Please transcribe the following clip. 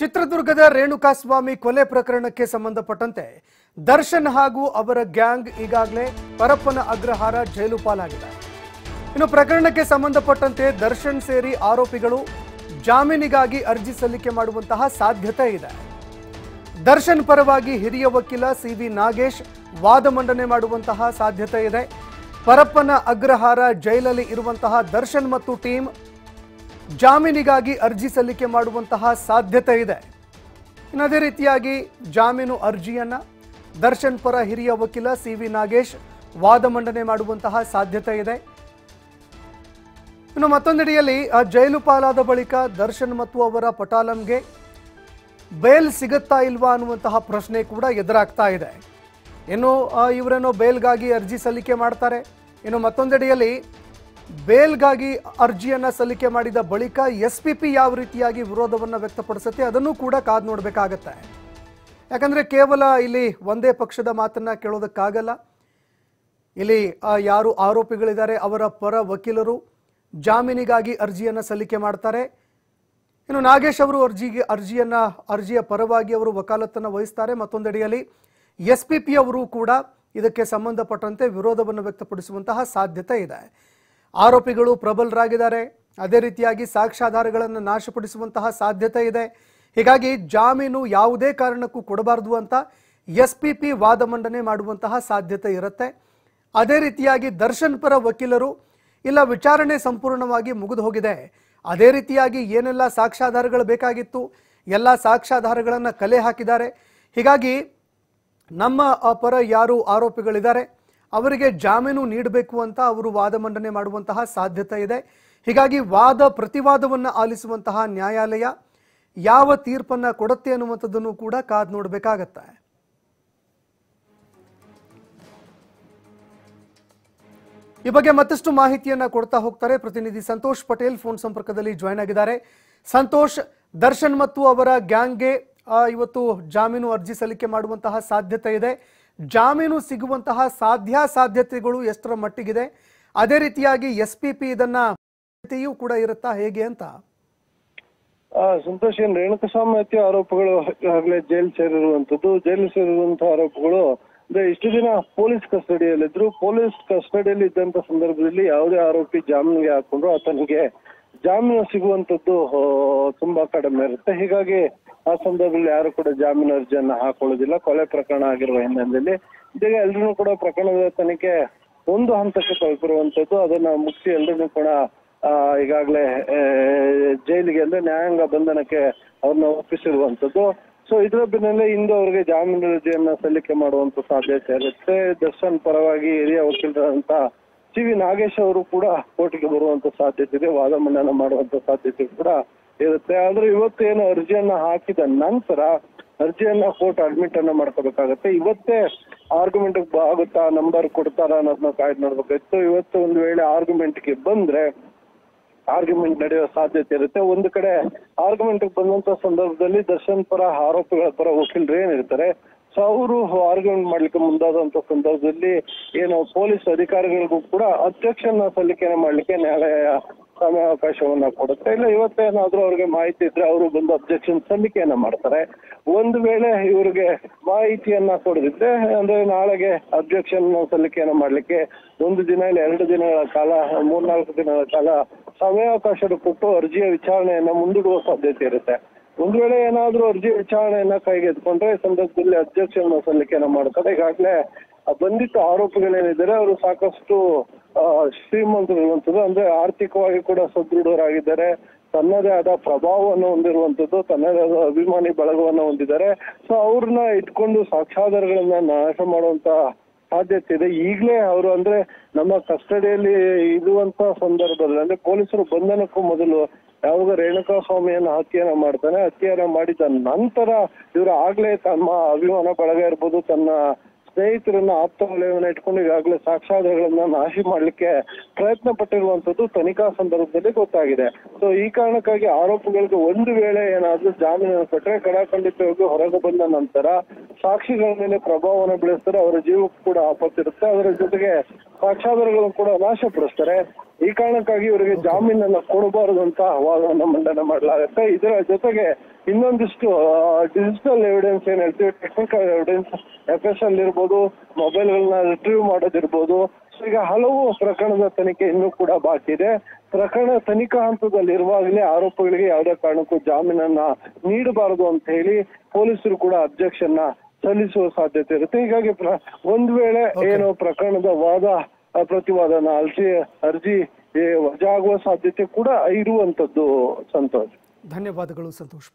ಚಿತ್ರದುರ್ಗದ ರೇಣುಕಾಸ್ವಾಮಿ ಕೊಲೆ ಪ್ರಕರಣಕ್ಕೆ ಸಂಬಂಧಪಟ್ಟಂತೆ ದರ್ಶನ್ ಹಾಗೂ ಅವರ ಗ್ಯಾಂಗ್ ಈಗಾಗಲೇ ಪರಪ್ಪನ ಅಗ್ರಹಾರ ಜೈಲು ಪಾಲಾಗಿದೆ. ಇನ್ನು ಪ್ರಕರಣಕ್ಕೆ ಸಂಬಂಧಪಟ್ಟಂತೆ ದರ್ಶನ್ ಸೇರಿ ಆರೋಪಿಗಳು ಜಾಮೀನಿಗಾಗಿ ಅರ್ಜಿ ಸಲ್ಲಿಕೆ ಮಾಡುವಂತಹ ಸಾಧ್ಯತೆ ಇದೆ. ದರ್ಶನ್ ಪರವಾಗಿ ಹಿರಿಯ ವಕೀಲ ಸಿವಿ ನಾಗೇಶ್ ವಾದ ಮಂಡನೆ ಮಾಡುವಂತಹ ಸಾಧ್ಯತೆ ಇದೆ. ಪರಪ್ಪನ ಅಗ್ರಹಾರ ಜೈಲಲ್ಲಿ ಇರುವಂತಹ ದರ್ಶನ್ ಮತ್ತು ಟೀಮ್ ಜಾಮೀನಿಗಾಗಿ ಅರ್ಜಿ ಸಲ್ಲಿಕೆ ಮಾಡುವಂತಹ ಸಾಧ್ಯತೆ ಇದೆ. ಅದೇ ರೀತಿಯಾಗಿ ಜಾಮೀನು ಅರ್ಜಿಯನ್ನ ದರ್ಶನ್ ಪರ ಹಿರಿಯ ವಕೀಲ ಸಿವಿ ನಾಗೇಶ್ ವಾದ ಮಂಡನೆ ಮಾಡುವಂತಹ ಸಾಧ್ಯತೆ ಇದೆ. ಇನ್ನು ಮತ್ತೊಂದೆಡೆಯಲ್ಲಿ ಜೈಲು ಪಾಲಾದ ಬಳಿಕ ದರ್ಶನ್ ಮತ್ತು ಅವರ ಪಟಾಲಂಗೆ ಬೇಲ್ ಸಿಗುತ್ತಾ ಇಲ್ವಾ ಅನ್ನುವಂತಹ ಪ್ರಶ್ನೆ ಕೂಡ ಎದುರಾಗ್ತಾ ಇದೆ. ಇನ್ನು ಇವರೇನೋ ಬೇಲ್ಗಾಗಿ ಅರ್ಜಿ ಸಲ್ಲಿಕೆ ಮಾಡ್ತಾರೆ. ಇನ್ನು ಮತ್ತೊಂದೆಡೆಯಲ್ಲಿ ಬೇಲ್ಗಾಗಿ ಅರ್ಜಿಯನ್ನ ಸಲ್ಲಿಕೆ ಮಾಡಿದ ಬಳಿಕ ಎಸ್ಪಿಪಿ ಯಾವ ರೀತಿಯಾಗಿ ವಿರೋಧವನ್ನು ವ್ಯಕ್ತಪಡಿಸುತ್ತೆ ಅದನ್ನು ಕೂಡ ಕಾದು ನೋಡಬೇಕಾಗತ್ತೆ. ಯಾಕಂದ್ರೆ ಕೇವಲ ಇಲ್ಲಿ ಒಂದೇ ಪಕ್ಷದ ಮಾತನ್ನ ಕೇಳೋದಕ್ಕಾಗಲ್ಲ. ಇಲ್ಲಿ ಯಾರು ಆರೋಪಿಗಳಿದ್ದಾರೆ ಅವರ ಪರ ವಕೀಲರು ಜಾಮೀನಿಗಾಗಿ ಅರ್ಜಿಯನ್ನ ಸಲ್ಲಿಕೆ ಮಾಡ್ತಾರೆ. ಇನ್ನು ನಾಗೇಶ್ ಅವರು ಅರ್ಜಿಯ ಪರವಾಗಿ ಅವರು ವಕಾಲತ್ತನ್ನು ವಹಿಸ್ತಾರೆ. ಮತ್ತೊಂದೆಡೆಯಲ್ಲಿ ಎಸ್ಪಿಪಿ ಅವರು ಕೂಡ ಇದಕ್ಕೆ ಸಂಬಂಧಪಟ್ಟಂತೆ ವಿರೋಧವನ್ನು ವ್ಯಕ್ತಪಡಿಸುವಂತಹ ಸಾಧ್ಯತೆ ಇದೆ. ಆರೋಪಿಗಳು ಪ್ರಬಲರಾಗಿದ್ದಾರೆ. ಅದೇ ರೀತಿಯಾಗಿ ಸಾಕ್ಷ್ಯಾಧಾರಗಳನ್ನು ನಾಶಪಡಿಸುವಂತಹ ಸಾಧ್ಯತೆ ಇದೆ. ಹೀಗಾಗಿ ಜಾಮೀನು ಯಾವುದೇ ಕಾರಣಕ್ಕೂ ಕೊಡಬಾರದು ಅಂತ ಎಸ್ಪಿಪಿ ವಾದ ಮಂಡನೆ ಮಾಡುವಂತಹ ಸಾಧ್ಯತೆ ಇರುತ್ತೆ. ಅದೇ ರೀತಿಯಾಗಿ ದರ್ಶನ್ ಪರ ವಕೀಲರು ಇಲ್ಲ ವಿಚಾರಣೆ ಸಂಪೂರ್ಣವಾಗಿ ಮುಗಿದು ಹೋಗಿದೆ, ಅದೇ ರೀತಿಯಾಗಿ ಏನೆಲ್ಲ ಸಾಕ್ಷ್ಯಾಧಾರಗಳು ಬೇಕಾಗಿತ್ತು ಎಲ್ಲ ಸಾಕ್ಷ್ಯಾಧಾರಗಳನ್ನು ಕಲೆ ಹಾಕಿದ್ದಾರೆ. ಹೀಗಾಗಿ ನಮ್ಮ ಪರ ಯಾರು ಆರೋಪಿಗಳಿದ್ದಾರೆ ಅವರಿಗೆ ಜಾಮೀನು ನೀಡಬೇಕು ಅಂತ ಅವರು ವಾದ ಮಂಡನೆ ಮಾಡುವಂತಹ ಸಾಧ್ಯತೆ ಇದೆ. ಹೀಗಾಗಿ ವಾದ ಪ್ರತಿವಾದವನ್ನು ಆಲಿಸುವಂತಹ ನ್ಯಾಯಾಲಯ ಯಾವ ತೀರ್ಪನ್ನ ಕೊಡುತ್ತೆ ಅನ್ನುವಂಥದ್ದನ್ನು ಕೂಡ ಕಾದು ನೋಡಬೇಕಾಗತ್ತೆ. ಈ ಬಗ್ಗೆ ಮತ್ತಷ್ಟು ಮಾಹಿತಿಯನ್ನ ಕೊಡ್ತಾ ಹೋಗ್ತಾರೆ ಪ್ರತಿನಿಧಿ ಸಂತೋಷ್ ಪಟೇಲ್ ಫೋನ್ ಸಂಪರ್ಕದಲ್ಲಿ ಜಾಯ್ನ್ ಆಗಿದ್ದಾರೆ. ಸಂತೋಷ್, ದರ್ಶನ್ ಮತ್ತು ಅವರ ಗ್ಯಾಂಗ್ಗೆ ಇವತ್ತು ಜಾಮೀನು ಅರ್ಜಿ ಸಲ್ಲಿಕೆ ಮಾಡುವಂತಹ ಸಾಧ್ಯತೆ ಇದೆ. ಜಾಮೀನು ಸಿಗುವಂತಹ ಸಾಧ್ಯತೆಗಳು ಎಷ್ಟರ ಮಟ್ಟಿಗಿದೆ? ಅದೇ ರೀತಿಯಾಗಿ ಎಸ್ಪಿಪಿ ಇದನ್ನ ಕೂಡ ಇರುತ್ತಾ ಹೇಗೆ ಅಂತ? ಸಂತೋಷ್, ರೇಣುಕಾಸ್ವಾಮಿ ಹತ್ಯೆ ಆರೋಪಗಳು ಈಗಾಗಲೇ ಜೈಲು ಸೇರಿರುವಂತಹ ಆರೋಪಗಳು ಇಷ್ಟು ದಿನ ಪೊಲೀಸ್ ಕಸ್ಟಡಿಯಲ್ಲಿದ್ರು. ಪೊಲೀಸ್ ಕಸ್ಟಡಿಯಲ್ಲಿ ಇದ್ದಂತ ಸಂದರ್ಭದಲ್ಲಿ ಯಾವುದೇ ಆರೋಪಿ ಜಾಮೀನಿಗೆ ಹಾಕೊಂಡ್ರು ಆತನಿಗೆ ಜಾಮೀನು ಸಿಗುವಂತದ್ದು ತುಂಬಾ ಕಡಿಮೆ ಇರುತ್ತೆ. ಹೀಗಾಗಿ ಆ ಸಂದರ್ಭದಲ್ಲಿ ಯಾರು ಕೂಡ ಜಾಮೀನು ಅರ್ಜಿಯನ್ನ ಹಾಕೊಳ್ಳೋದಿಲ್ಲ. ಕೊಲೆ ಪ್ರಕರಣ ಆಗಿರುವ ಹಿನ್ನೆಲೆಯಲ್ಲಿ ಇದೀಗ ಎಲ್ರೂ ಕೂಡ ಪ್ರಕರಣದ ತನಿಖೆ ಒಂದು ಹಂತಕ್ಕೆ ತಲುಪಿರುವಂತದ್ದು. ಅದನ್ನ ಮುಗಿಸಿ ಎಲ್ರೂ ಕೂಡ ಈಗಾಗಲೇ ಜೈಲಿಗೆ ಅಂದ್ರೆ ನ್ಯಾಯಾಂಗ ಬಂಧನಕ್ಕೆ ಅವ್ರನ್ನ ಒಪ್ಪಿಸಿರುವಂತದ್ದು. ಸೊ ಇದರ ಬೆನ್ನಲ್ಲೇ ಇಂದು ಅವರಿಗೆ ಜಾಮೀನು ಅರ್ಜಿಯನ್ನ ಸಲ್ಲಿಕೆ ಮಾಡುವಂತ ಸಾಧ್ಯತೆ ಇರುತ್ತೆ. ದರ್ಶನ್ ಪರವಾಗಿ ಹಿರಿಯ ವಕೀಲರಂತ ಸಿವಿ ನಾಗೇಶ್ ಅವರು ಕೂಡ ಕೋರ್ಟಿಗೆ ಬರುವಂತ ಸಾಧ್ಯತೆ ಇದೆ, ವಾದ ಮಂಡನೆ ಮಾಡುವಂತ ಸಾಧ್ಯತೆ ಕೂಡ ಇರುತ್ತೆ. ಆದ್ರೆ ಇವತ್ತು ಏನು ಅರ್ಜಿಯನ್ನ ಹಾಕಿದ ನಂತರ ಅರ್ಜಿಯನ್ನ ಕೋರ್ಟ್ ಅಡ್ಮಿಟ್ ಅನ್ನ ಮಾಡ್ಕೋಬೇಕಾಗತ್ತೆ. ಇವತ್ತೇ ಆರ್ಗ್ಯುಮೆಂಟ್ ಆಗುತ್ತಾ, ನಂಬರ್ ಕೊಡ್ತಾರ ಅನ್ನೋದನ್ನ ಕಾಯ್ದು ನೋಡ್ಬೇಕಾಗಿತ್ತು. ಇವತ್ತು ಒಂದು ವೇಳೆ ಆರ್ಗ್ಯುಮೆಂಟ್ಗೆ ಬಂದ್ರೆ ಆರ್ಗ್ಯುಮೆಂಟ್ ನಡೆಯುವ ಸಾಧ್ಯತೆ ಇರುತ್ತೆ. ಒಂದು ಕಡೆ ಆರ್ಗ್ಯುಮೆಂಟ್ ಬಂದಂತ ಸಂದರ್ಭದಲ್ಲಿ ದರ್ಶನ್ ಪರ ಆರೋಪಿಗಳ ಪರ ವಕೀಲರು ಏನಿರ್ತಾರೆ ಸೊ ಅವರು ಆರ್ಗ್ಯುಮೆಂಟ್ ಮಾಡ್ಲಿಕ್ಕೆ ಮುಂದಾದಂತ ಸಂದರ್ಭದಲ್ಲಿ ಏನು ಪೊಲೀಸ್ ಅಧಿಕಾರಿಗಳಿಗೂ ಕೂಡ ಅಬ್ಜೆಕ್ಷನ್ ಸಲ್ಲಿಕೆಯನ್ನು ಮಾಡ್ಲಿಕ್ಕೆ ನ್ಯಾಯಾಲಯ ಸಮಯಾವಕಾಶವನ್ನ ಕೊಡುತ್ತೆ. ಇಲ್ಲ ಇವತ್ತೇನಾದ್ರೂ ಅವ್ರಿಗೆ ಮಾಹಿತಿ ಇದ್ರೆ ಅವರು ಬಂದು ಅಬ್ಜೆಕ್ಷನ್ ಸಲ್ಲಿಕೆಯನ್ನ ಮಾಡ್ತಾರೆ. ಒಂದು ವೇಳೆ ಇವರಿಗೆ ಮಾಹಿತಿಯನ್ನ ಕೊಡದಿದ್ರೆ ಅಂದ್ರೆ ನಾಳೆಗೆ ಅಬ್ಜೆಕ್ಷನ್ ಸಲ್ಲಿಕೆಯನ್ನ ಮಾಡ್ಲಿಕ್ಕೆ 1 ದಿನ ಇಲ್ಲ 2 ದಿನಗಳ ಕಾಲ 3-4 ದಿನಗಳ ಕಾಲ ಸಮಯಾವಕಾಶ ಕೊಟ್ಟು ಅರ್ಜಿಯ ವಿಚಾರಣೆಯನ್ನ ಮುಂದೂಡುವ ಸಾಧ್ಯತೆ ಇರುತ್ತೆ. ಒಂದು ವೇಳೆ ಏನಾದ್ರೂ ಅರ್ಜಿ ವಿಚಾರಣೆಯನ್ನ ಕೈಗೆತ್ಕೊಂಡ್ರೆ ಈ ಸಂದರ್ಭದಲ್ಲಿ ಅಬ್ಜೆಕ್ಷನ್ ಸಲ್ಲಿಕೆಯನ್ನ ಮಾಡ್ತಾರೆ. ಈಗಾಗಲೇ ಬಂಧಿತ ಆರೋಪಿಗಳೇನಿದ್ದಾರೆ ಅವರು ಸಾಕಷ್ಟು ಶ್ರೀಮಂತರು ಇರುವಂತದ್ದು, ಅಂದ್ರೆ ಆರ್ಥಿಕವಾಗಿ ಕೂಡ ಸದೃಢರಾಗಿದ್ದಾರೆ, ತನ್ನದೇ ಆದ ಪ್ರಭಾವವನ್ನು ಹೊಂದಿರುವಂತದ್ದು, ತನ್ನದೇ ಆದ ಅಭಿಮಾನಿ ಬಳಗವನ್ನು ಹೊಂದಿದ್ದಾರೆ. ಸೊ ಅವ್ರನ್ನ ಇಟ್ಕೊಂಡು ಸಾಕ್ಷ್ಯಾಧಾರಗಳನ್ನ ನಾಶ ಮಾಡುವಂತ ಸಾಧ್ಯತೆ ಇದೆ. ಈಗಲೇ ಅವರು ಅಂದ್ರೆ ನಮ್ಮ ಕಸ್ಟಡಿಯಲ್ಲಿ ಇರುವಂತ ಸಂದರ್ಭದಲ್ಲಿ ಅಂದ್ರೆ ಪೊಲೀಸರು ಬಂಧನಕ್ಕೂ ಮೊದಲು ಯಾವಾಗ ರೇಣುಕಾಸ್ವಾಮಿಯನ್ನ ಹತ್ಯೆಯನ್ನ ಮಾಡ್ತಾನೆ, ಹತ್ಯೆಯನ್ನ ಮಾಡಿದ ನಂತರ ಇವರು ಆಗ್ಲೇ ತಮ್ಮ ಅಭಿಮಾನ ಬಳಗ ಇರ್ಬೋದು, ತನ್ನ ಸ್ನೇಹಿತರನ್ನ ಆಪ್ತ ವಲಯವನ್ನ ಇಟ್ಕೊಂಡು ಈಗಾಗಲೇ ಸಾಕ್ಷ್ಯಾಧಾರಗಳನ್ನ ನಾಶ ಮಾಡ್ಲಿಕ್ಕೆ ಪ್ರಯತ್ನ ಪಟ್ಟಿರುವಂತದ್ದು ತನಿಖಾ ಸಂದರ್ಭದಲ್ಲಿ ಗೊತ್ತಾಗಿದೆ. ಸೊ ಈ ಕಾರಣಕ್ಕಾಗಿ ಆರೋಪಿಗಳಿಗೆ ಒಂದು ವೇಳೆ ಏನಾದ್ರೂ ಜಾಮೀನನ್ನು ಕೊಟ್ಟರೆ ಕಡಾಖಂಡಿತವಾಗಿ ಹೊರಗೆ ಬಂದ ನಂತರ ಸಾಕ್ಷಿಗಳ ಮೇಲೆ ಪ್ರಭಾವವನ್ನು ಬೀಳಿಸ್ತಾರೆ, ಅವರ ಜೀವಕ್ಕೂ ಕೂಡ ಆಪತ್ತಿರುತ್ತೆ, ಅದರ ಜೊತೆಗೆ ಸಾಕ್ಷ್ಯಾಧಾರಗಳನ್ನು ಕೂಡ ನಾಶಪಡಿಸ್ತಾರೆ. ಈ ಕಾರಣಕ್ಕಾಗಿ ಇವರಿಗೆ ಜಾಮೀನನ್ನ ಕೊಡಬಾರದು ಅಂತ ವಾದವನ್ನ ಮಂಡನೆ ಮಾಡಲಾಗುತ್ತೆ. ಇದರ ಜೊತೆಗೆ ಇನ್ನೊಂದಿಷ್ಟು ಡಿಜಿಟಲ್ ಎವಿಡೆನ್ಸ್ ಏನ್ ಹೇಳ್ತೀವಿ, ಟೆಕ್ನಿಕಲ್ ಎವಿಡೆನ್ಸ್, FSL ಇರ್ಬೋದು, ಮೊಬೈಲ್ಗಳನ್ನ ರಿಟ್ರೀವ್ ಮಾಡೋದಿರ್ಬೋದು. ಸೊ ಈಗ ಹಲವು ಪ್ರಕರಣದ ತನಿಖೆ ಇನ್ನೂ ಕೂಡ ಬಾಕಿ ಇದೆ. ಪ್ರಕರಣ ತನಿಖಾ ಹಂತದಲ್ಲಿರುವಾಗಲೇ ಆರೋಪಿಗಳಿಗೆ ಯಾವುದೇ ಕಾರಣಕ್ಕೂ ಜಾಮೀನನ್ನ ನೀಡಬಾರದು ಅಂತ ಹೇಳಿ ಪೊಲೀಸರು ಕೂಡ ಅಬ್ಜೆಕ್ಷನ್ ಸಲ್ಲಿಸುವ ಸಾಧ್ಯತೆ ಇರುತ್ತೆ. ಹೀಗಾಗಿ ಒಂದ್ ವೇಳೆ ಏನು ಪ್ರಕರಣದ ವಾದ ಪ್ರತಿವಾದನ ಅರ್ಜಿ ವಜಾಗುವ ಸಾಧ್ಯತೆ ಕೂಡ ಇರುವಂತದ್ದು. ಸಂತೋಷ್, ಧನ್ಯವಾದಗಳು ಸಂತೋಷ್.